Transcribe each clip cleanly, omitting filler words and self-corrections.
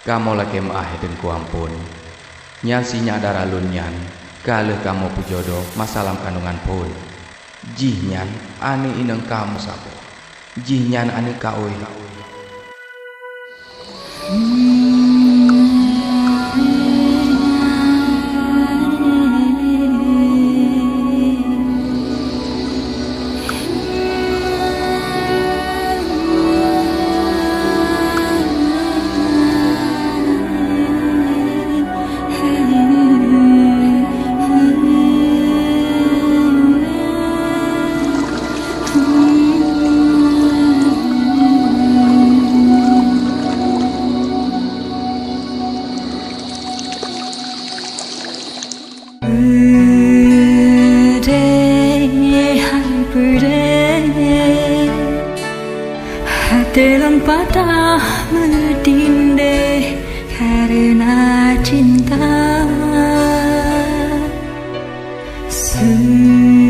Kamu lagi maah dengku ampun. Nyan si nyadar alun nyan, kalau kamu pujodoh masalah kandungan pun. Jih nyan, ane ineng kamu sabo. Jih nyan ane kaoi. Hatilan patah menindih karena cinta. Sedih,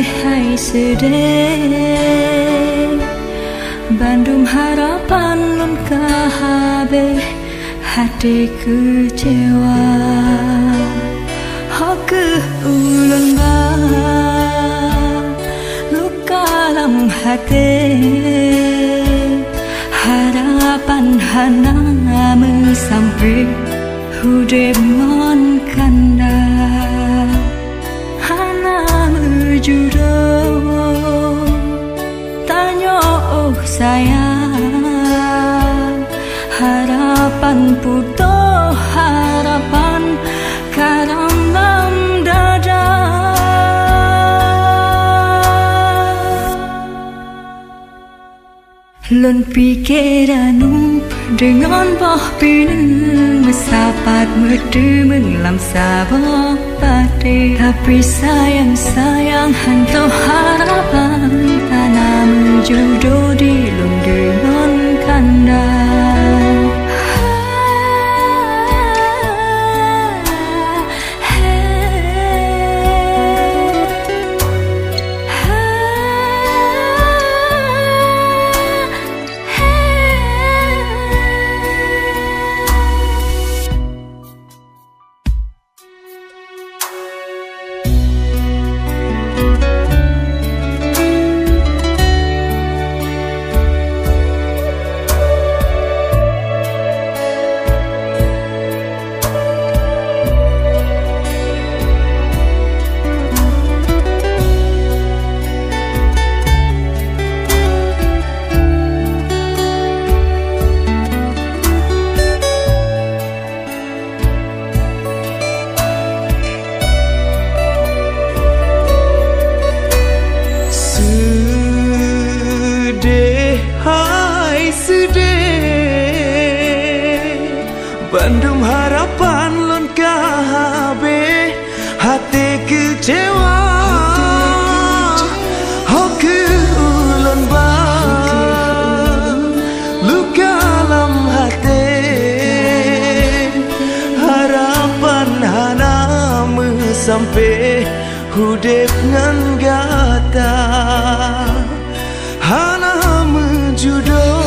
hai sedih, bandung harapan lun kahabe, hati kecewa. Hoke ulun dalam hati, harapan hana sampai hudep mon kanda, hana berjudo tanya oh sayang, harapan putus harapan karam dalam dada. Lon pikiranmu dengan boh pinang mesapat medemeng lam sabok pati. Tapi sayang hantu harapan tanam jodoh di lon dengan kanda. Bandung harapan lon kahabe, hati kecewa. Hoke ulun luka dalam hati, harapan hana sampai hudep ngan gata, hana menjudoh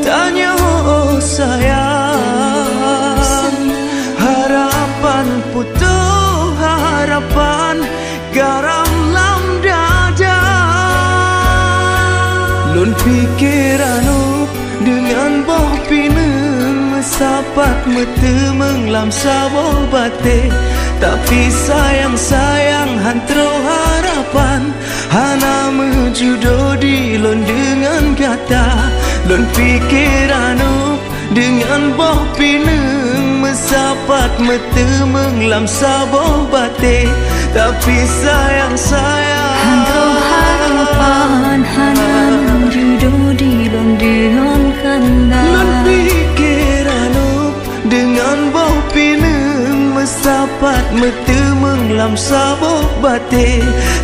tanya sayang, harapan putus harapan garam lam dada. Lun pikiranmu dengan boh pinang mesapat metemeng lam saboh bate. Tapi sayang hantro harapan hana menjudoh di lon dengan kata. Lon pikiranmu dengan boh pinang mesapat metemeng lam saboh bate. Tapi sayang hantro harapan hana menjudoh di lon dengan kanda. Lon pikiranmu dengan boh pinang mesapat metemeng lam saboh bate.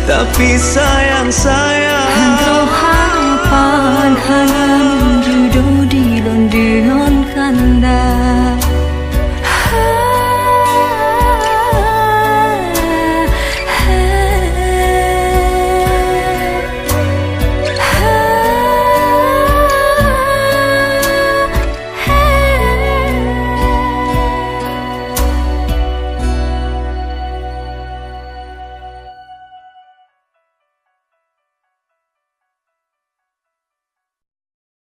Tapi sayang hantro